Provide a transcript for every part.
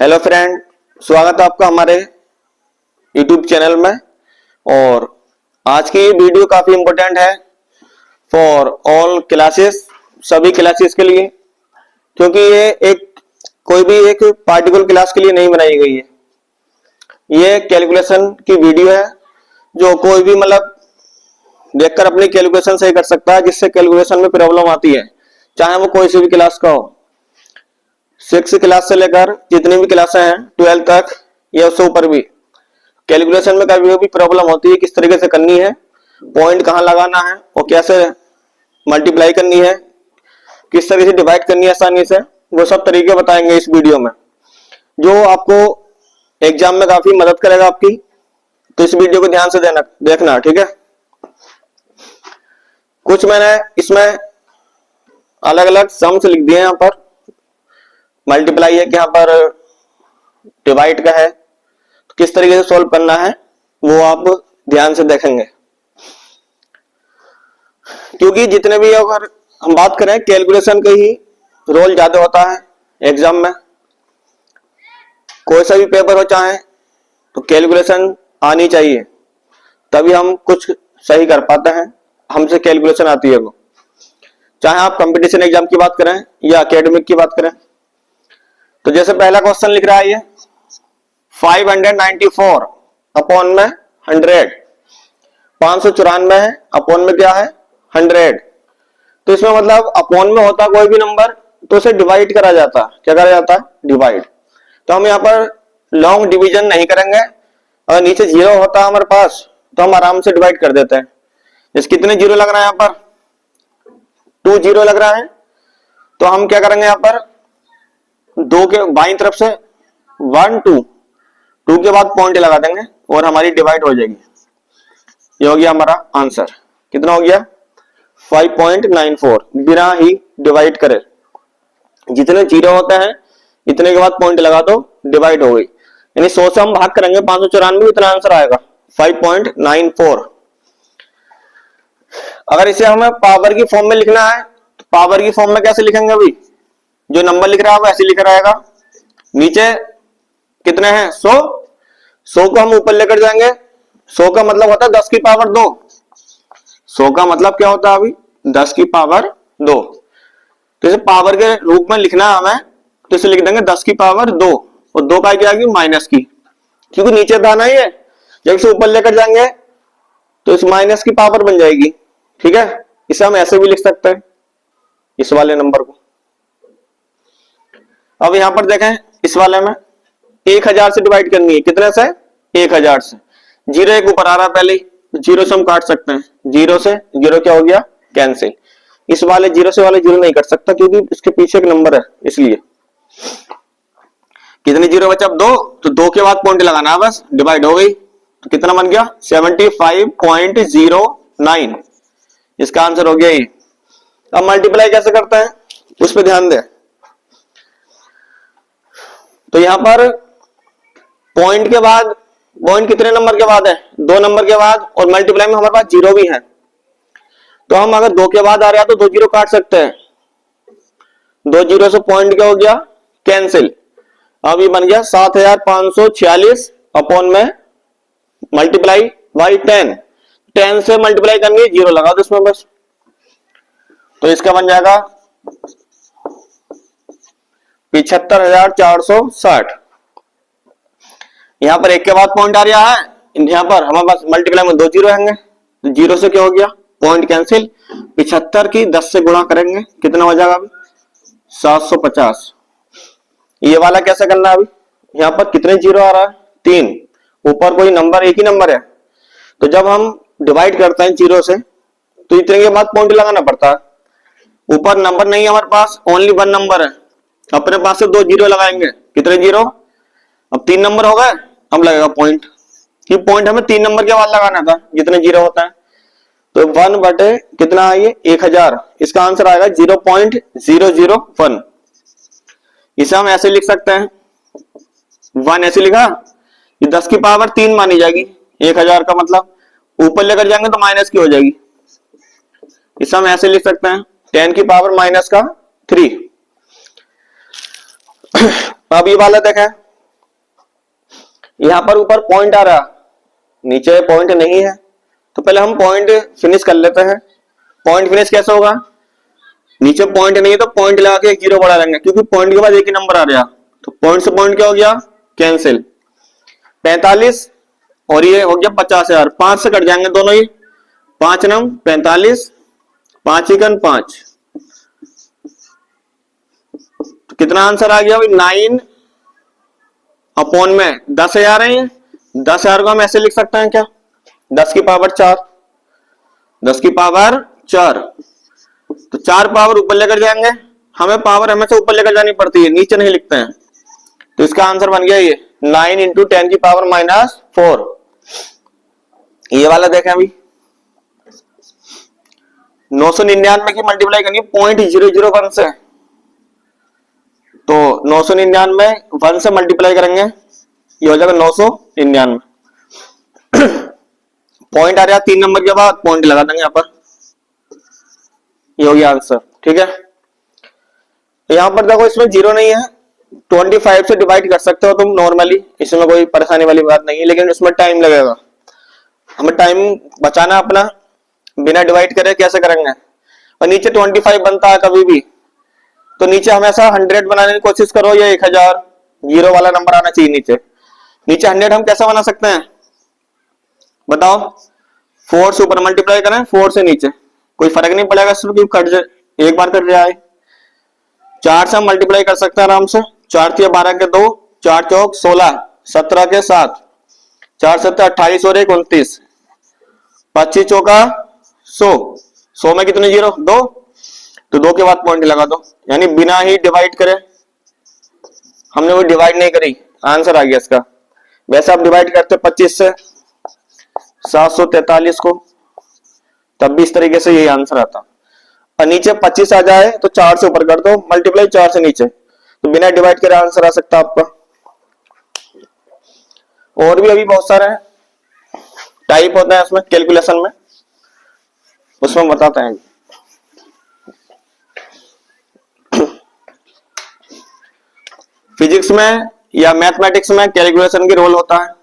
Hello friend, स्वागत है आपका हमारे यूट्यूब चैनल में। और आज की ये वीडियो काफी इम्पोर्टेंट है फॉर ऑल क्लासेस, सभी क्लासेस के लिए, क्योंकि ये कोई भी एक पार्टिकुलर क्लास के लिए नहीं बनाई गई है। ये कैलकुलेशन की वीडियो है जो कोई भी देखकर अपनी कैलकुलेशन सही कर सकता है, जिससे कैलकुलेशन में प्रॉब्लम आती है, चाहे वो कोई सी भी क्लास का हो। 6 क्लास से लेकर जितनी भी क्लासें हैं 12 तक या उससे ऊपर भी, कैलकुलेशन में कभी भी प्रॉब्लम होती है, किस तरीके से करनी है, पॉइंट कहाँ लगाना है और कैसे मल्टीप्लाई करनी है, किस तरीके से डिवाइड करनी है आसानी से, वो सब तरीके बताएंगे इस वीडियो में, जो आपको एग्जाम में काफी मदद करेगा आपकी। तो इस वीडियो को ध्यान से देखना, ठीक है। कुछ मैंने इसमें अलग अलग सम्स लिख दिए हैं, यहाँ पर मल्टीप्लाई है कि यहाँ पर डिवाइड का है, तो किस तरीके से सॉल्व करना है वो आप ध्यान से देखेंगे। क्योंकि जितने भी अगर हम बात करें, कैलकुलेशन का ही रोल ज्यादा होता है एग्जाम में। कोई सा भी पेपर हो चाहे, तो कैलकुलेशन आनी चाहिए, तभी हम कुछ सही कर पाते हैं। हमसे कैलकुलेशन आती है वो, चाहे आप कंपटीशन एग्जाम की बात करें या एकेडमिक की बात करें। तो जैसे पहला क्वेश्चन लिख रहा है ये 594 अपॉन में 100, 594 है, अपॉन में क्या है 100। तो इसमें अपॉन में होता कोई भी नंबर तो उसे डिवाइड करा जाता, क्या करा जाता, डिवाइड। तो हम यहाँ पर लॉन्ग डिवीजन नहीं करेंगे। अगर नीचे 0 होता है हमारे पास तो हम आराम से डिवाइड कर देते हैं। इस कितने 0 लग रहा है, यहाँ पर 2 0 लग रहा है, तो हम क्या करेंगे, यहाँ पर 2 के बाईं तरफ से 1 2 2 के बाद पॉइंट लगा देंगे और हमारी डिवाइड हो जाएगी। ये हो गया हमारा आंसर। कितना हो गया 5.94, बिना ही डिवाइड करे। जितने 0 होते हैं इतने के बाद पॉइंट लगा दो, डिवाइड हो गई। यानी 100 से हम भाग करेंगे 594, इतना आंसर आएगा 5.94। अगर इसे हमें पावर की फॉर्म में लिखना है, तो पावर की फॉर्म में कैसे लिखेंगे? अभी जो नंबर लिख रहा है वो ऐसे लिख रहेगा। नीचे कितने हैं 100 को हम ऊपर लेकर जाएंगे। 100 का मतलब होता है 10 की पावर 2। 100 का मतलब क्या होता है अभी 10 की पावर 2। तो इसे पावर के रूप में लिखना है हमें, तो इसे लिख देंगे 10 की पावर 2, और 2 का क्या आएगी माइनस की, क्योंकि नीचे था ना ये। जब इसे ऊपर लेकर जाएंगे तो इस माइनस की पावर बन जाएगी, ठीक है। इसे हम ऐसे भी लिख सकते हैं, इस वाले नंबर को। अब यहां पर देखें, इस वाले में 1000 से डिवाइड करनी है। कितने से? 1000 से। 0 एक ऊपर आ रहा है पहले, 0 से हम काट सकते हैं। 0 से 0 क्या हो गया, कैंसिल। इस वाले 0 से वाले 0 नहीं कर सकता, क्योंकि इसके पीछे एक नंबर है, इसलिए। कितने 0 बचा? अब 2, तो 2 के बाद पॉइंट लगाना है, बस डिवाइड हो गई। तो कितना बन गया 75.09। इसका आंसर हो गया ये। अब मल्टीप्लाई कैसे करते हैं उस पर ध्यान दें। तो यहां पर पॉइंट के बाद, पॉइंट कितने नंबर के बाद है? 2 नंबर के बाद, और मल्टीप्लाई में हमारे पास 0 भी है। तो हम अगर 2 के बाद आ रहा है तो 2 0 काट सकते हैं। 2 0 से पॉइंट क्या हो गया, कैंसिल। अब ये बन गया 7546 अपॉन में मल्टीप्लाई बाई 10। 10 से मल्टीप्लाई करनी, 0 लगा दो इसमें बस। तो इसका बन जाएगा 75,460। यहां पर 1 के बाद पॉइंट आ रहा है, यहां पर हमारे पास मल्टीप्लाई में 2 0 होंगे, तो 0 से क्या हो गया, पॉइंट कैंसिल। 75 की 10 से गुणा करेंगे, कितना हो जाएगा अभी 750। ये वाला कैसे करना है? अभी यहां पर कितने 0 आ रहा है, 3। ऊपर कोई नंबर, एक ही नंबर है, तो जब हम डिवाइड करते हैं 0 से, तो इतने के बाद पॉइंट लगाना पड़ता है। ऊपर नंबर नहीं है हमारे पास, ओनली 1 नंबर है, अपने पास से 2 0 लगाएंगे। कितने 0? अब 3 नंबर हो गए, अब लगेगा पॉइंट, कि पॉइंट हमें 3 नंबर के बाद लगाना था, जितने 0 होता है। तो 1 बटे कितना है ये 1000, इसका आंसर आएगा 0.001। इसे हम ऐसे लिख सकते हैं, 1 ऐसे लिखा, ये 10 की पावर 3 मानी जाएगी 1000 का मतलब, ऊपर लेकर जाएंगे तो माइनस की हो जाएगी। इसे हम ऐसे लिख सकते हैं 10 की पावर माइनस का 3। अब ये वाला देखें, यहाँ पर ऊपर पॉइंट आ रहा, नीचे पॉइंट नहीं है, तो पहले हम पॉइंट फिनिश कर लेते हैं। पॉइंट फिनिश कैसे होगा, नीचे पॉइंट नहीं है तो पॉइंट लगा के 0 बढ़ा लेंगे, क्योंकि पॉइंट के बाद एक ही नंबर आ रहा, तो पॉइंट से पॉइंट क्या हो गया, कैंसिल। 45 और ये हो गया 50,000, 5 से कट जाएंगे दोनों ही, 5 नम 45, 5 इकन 5, तो कितना आंसर आ गया भाई 9 अपॉन में 10,000 है। 10,000 को हम ऐसे लिख सकते हैं क्या, 10 की पावर 4, 10 की पावर 4, तो 4 पावर ऊपर लेकर जाएंगे, हमें पावर हमेशा ऊपर लेकर जानी पड़ती है, नीचे नहीं लिखते हैं, तो इसका आंसर बन गया ये 9 इंटू 10 की पावर -4। ये वाला देखें अभी, 999 की मल्टीप्लाई करनी है 0.001 से, तो 999 1 से मल्टीप्लाई करेंगे, ये हो जाएगा 999। पॉइंट आ रहा है 3 नंबर के बाद, पॉइंट लगा देंगे यहाँ पर, ये हो गया आंसर। ठीक है, यहां पर देखो इसमें 0 नहीं है, 25 से डिवाइड कर सकते हो तुम नॉर्मली, इसमें कोई परेशानी वाली बात नहीं है, लेकिन इसमें टाइम लगेगा, हमें टाइम बचाना अपना, बिना डिवाइड करे कैसे करेंगे। और नीचे 25 बनता है कभी भी, तो नीचे हमेशा 100 बनाने की कोशिश करो, या 1000 जीरो वाला नंबर आना चाहिए नीचे। नीचे 100 हम कैसे बना सकते हैं बताओ, 4 से ऊपर मल्टीप्लाई करें, 4 से नीचे, कोई फर्क नहीं पड़ेगा इसमें, कट जाए एक बार कट जाए। 4 से हम मल्टीप्लाई कर सकते हैं आराम से, 4 3 12 के 2, 4 चौक 16, 17 के 7, 4 7 28 और 1 29, 25 चौका 100, 100 में कितने जीरो 2, तो 2 के बाद पॉइंट लगा दो, यानी बिना ही डिवाइड करे, हमने वो डिवाइड नहीं करी, आंसर आ गया इसका। वैसे आप डिवाइड करते 25 से 743 को, तब भी इस तरीके से यही आंसर आता। और नीचे 25 आ जाए तो 4 से ऊपर कर दो मल्टीप्लाई, 4 से नीचे, तो बिना डिवाइड करे आंसर आ सकता आपका। और भी अभी बहुत सारे टाइप होता है इसमें कैलकुलेशन में, उसमें बताते हैं। फिजिक्स में या मैथमेटिक्स में कैलकुलेशन की रोल होता है।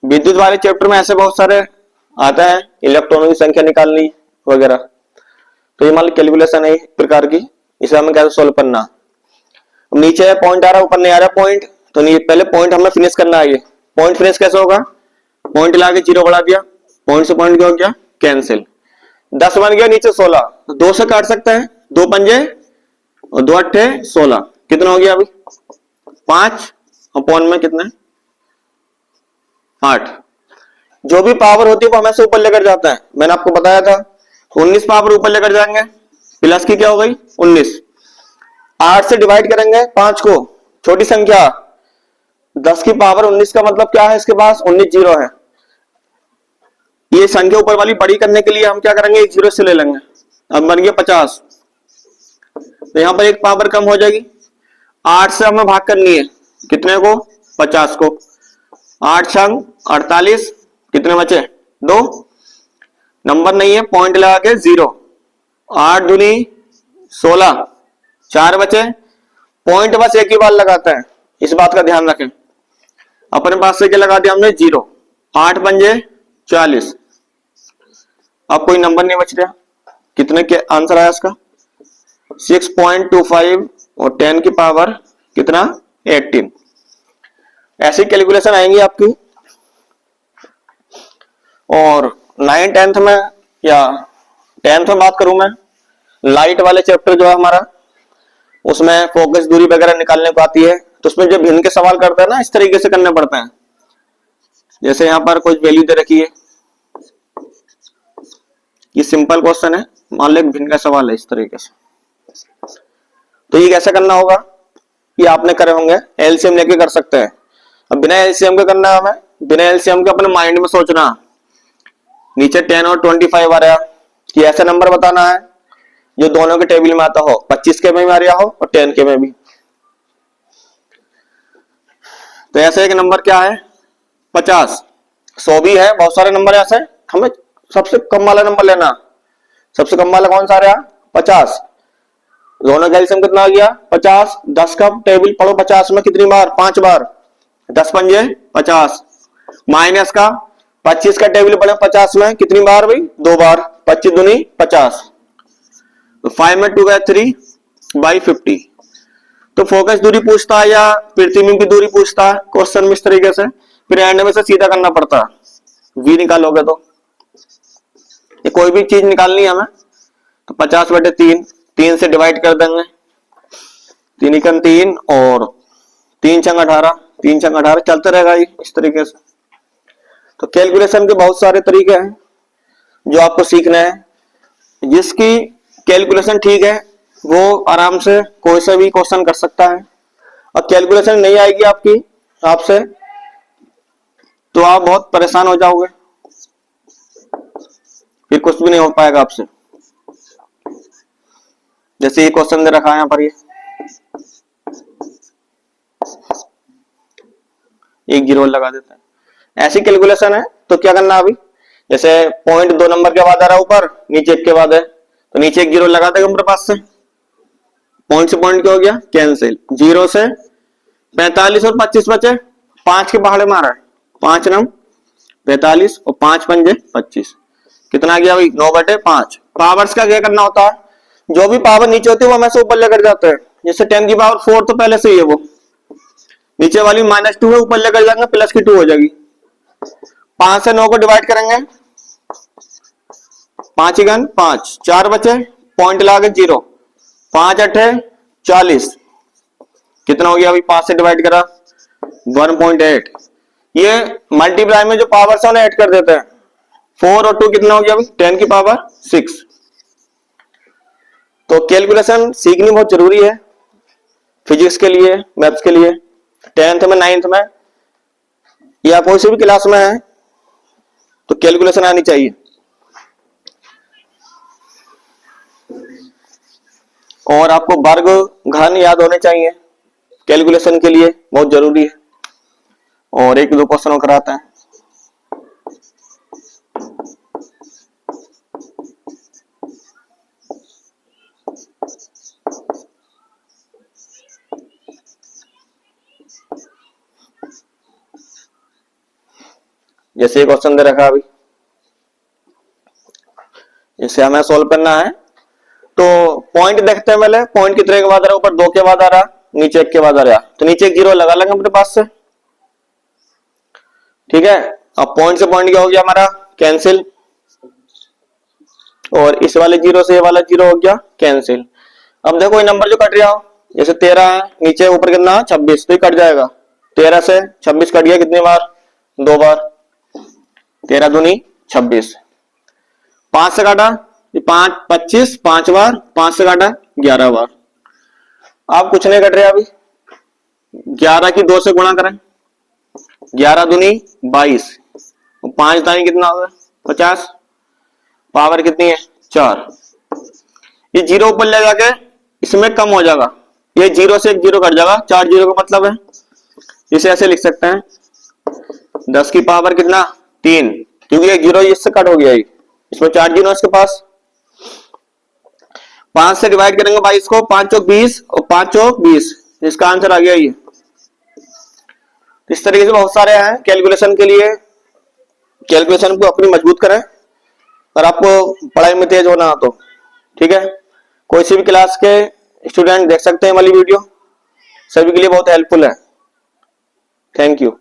विद्युत वाले चैप्टर में ऐसे बहुत सारे आता है, इलेक्ट्रॉनों की संख्या निकालनी वगैरह, तो ये मान लो कैलकुलेशन है एक प्रकार की, इसे हमें कैसे सोल्व करना। नीचे पॉइंट आ रहा है, ऊपर नहीं आ रहा पॉइंट, तो पहले पॉइंट हमें फिनिश करना है। ये पॉइंट फिनिश कैसे होगा, पॉइंट लाके 0 बढ़ा दिया, पॉइंट से पॉइंट क्या हो गया कैंसिल, 10 बन गया, नीचे 16, तो 2 से काट सकते हैं, 2 पंजे और 2 अट्ठे 16, कितना हो गया अभी 5 अपॉन में कितने 8। जो भी पावर होती है वो हमेशा ऊपर लेकर जाता है, मैंने आपको बताया था 19 पावर ऊपर लेकर जाएंगे, प्लस की क्या हो गई 19, 8 से डिवाइड करेंगे 5 को, छोटी संख्या 10 की पावर 19 का मतलब क्या है, इसके पास 19 जीरो है, ये संख्या ऊपर वाली बड़ी करने के लिए हम क्या करेंगे, एक जीरो से ले लेंगे, अब बन गया 50, तो यहां पर एक पावर कम हो जाएगी, 8 से हमें भाग करनी है कितने को 50 को, 8 छंग 48, कितने बचे 2, नंबर नहीं है पॉइंट लगा के 0, 8 दूनी 16, 4 बचे, पॉइंट बस एक ही बार लगाता है, इस बात का ध्यान रखें। अपने पास से क्या लगा दिया हमने 0, 8 पंजे 40, अब कोई नंबर नहीं बच रहा, कितने के आंसर आया इसका 6.25 और 10 की पावर कितना 18। ऐसी कैलकुलेशन आएंगी आपकी। और 9 10th में या 10th में बात करूं मैं, लाइट वाले चैप्टर जो है हमारा, उसमें फोकस दूरी वगैरह निकालने को आती है, तो उसमें जो भिन्न के सवाल करते हैं ना, इस तरीके से करने पड़ते हैं। जैसे यहाँ पर कुछ वैल्यू दे रखी है, ये सिंपल क्वेश्चन है, मान लो भिन्न का सवाल है इस तरीके से, तो ये कैसे करना होगा, ये आपने करे होंगे, एलसीएम लेके कर सकते हैं। अब बिना एलसीएम के करना है हमें, बिना एलसीएम के अपने माइंड में सोचना, नीचे 10 और 25 आ रहा कि ऐसा नंबर बताना है जो दोनों के टेबल में आता हो, 25 के में भी आ रहा हो और 10 के में भी। तो ऐसे एक नंबर क्या है 50, 100 भी है, बहुत सारे नंबर ऐसे, हमें सबसे कम वाला नंबर लेना। सबसे कम वाला कौन सा आ रहा 50, दोनों का एलसीएम कितना आ गया 50। 10 का टेबल पढ़ो 50 में कितनी बार, 5 बार, 10 पंजे 50। माइनस का 25 का टेबल पढ़े 50 में कितनी बार भाई, 2 बार, 25 दूनी 50। तो 5 में 2 गया 3/50। तो फोकस दूरी पूछता है या प्रतिबिंब की दूरी पूछता है क्वेश्चन में इस तरीके से, फिर एंड में से सीधा करना पड़ता है। वी निकालोगे तो ये कोई भी चीज निकालनी है हमें, तो 50/3, 3 से डिवाइड कर देंगे, 3 एकम 3 और 3 छंग 18, 3 छंग 18 चलते रहेगा ये इस तरीके से। तो कैलकुलेशन के बहुत सारे तरीके हैं जो आपको सीखना है। जिसकी कैलकुलेशन ठीक है वो आराम से कोई सा भी क्वेश्चन कर सकता है, और कैलकुलेशन नहीं आएगी आपकी आपसे तो आप बहुत परेशान हो जाओगे, फिर कुछ भी नहीं हो पाएगा आपसे। जैसे ये क्वेश्चन दे रखा है यहाँ पर, ये 1 जीरो लगा देते हैं, ऐसी कैलकुलेशन है। तो क्या करना अभी, जैसे पॉइंट 2 नंबर के बाद आ रहा है ऊपर, नीचे 1 के बाद है, तो नीचे 1 जीरो लगा देगा मेरे पास से, पॉइंट से पॉइंट क्या हो गया कैंसिल, 0 से 45 और 25 बचे, 5 के पहाड़े मारा है, 5 नम 45 और 5 पंजे 25, कितना आ गया भाई 9/5। पावर्स का क्या करना होता है, जो भी पावर नीचे होती है वो हमेशा ऊपर लेकर जाते हैं। जैसे 10 की पावर 4 तो पहले से ही है, वो नीचे वाली -2 है, ऊपर लेकर जाएंगे प्लस की 2 हो जाएगी। 5 से 9 को डिवाइड करेंगे, 5 गन 5, 4 बचे, पॉइंट लगा के 0, 5 8 40, कितना हो गया अभी 5 से डिवाइड करा 1.8। ये मल्टीप्लाई में जो पावर है उन्हें ऐड कर देते हैं, 4 और 2 कितना हो गया अभी 10 की पावर 6। तो कैलकुलेशन सीखनी बहुत जरूरी है फिजिक्स के लिए, मैथ्स के लिए। 10th में 9th में या कोई सी भी क्लास में है तो कैलकुलेशन आनी चाहिए। और आपको वर्ग घन याद होने चाहिए, कैलकुलेशन के लिए बहुत जरूरी है। और 1-2 क्वेश्चन कराते हैं। जैसे क्वेश्चन दे रखा अभी, इसे हमें सोल्व करना है। तो पॉइंट देखते हैं पहले, पॉइंट कितने के बाद आ रहा है, ऊपर 2 के बाद आ रहा, नीचे 1 के बाद आ रहा, तो नीचे 1 जीरो लगा लेंगे अपने पास से, ठीक है। अब पॉइंट से पॉइंट क्या हो गया हमारा कैंसिल, और इस वाले 0 से ये वाला 0 हो गया कैंसिल। अब देखो ये नंबर जो कट रहा हो, जैसे 13 है, नीचे ऊपर कितना 26, तो ये कट जाएगा, 13 से 26 कट गया कितनी बार 2 बार, 13 दूनी 26। 5 से काटा 5 25 5 बार, 5 से काटा 11 बार। आप कुछ नहीं कट रहे अभी, 11 की 2 से गुणा करें, 11 दूनी 22, 5 दानी कितना होगा 50, पावर कितनी है 4। ये 0 ऊपर ले जाके इसमें कम हो जाएगा, ये 0 से 1 जीरो कट जाएगा, 4 जीरो का मतलब है, इसे ऐसे लिख सकते हैं 10 की पावर कितना 3, क्योंकि एक 0 इससे कट हो गया, इसमें 4 जीरो इसके पास। 5 से डिवाइड करेंगे 22 को, 5 चौक 20 और 5 चौक 20, इसका आंसर आ गया ये। इस तरीके से बहुत सारे हैं कैलकुलेशन के लिए। कैलकुलेशन को अपनी मजबूत करें और आपको पढ़ाई में तेज होना तो ठीक है। कोई सी भी क्लास के स्टूडेंट देख सकते हैं वाली वीडियो, सभी के लिए बहुत हेल्पफुल है। Thank you.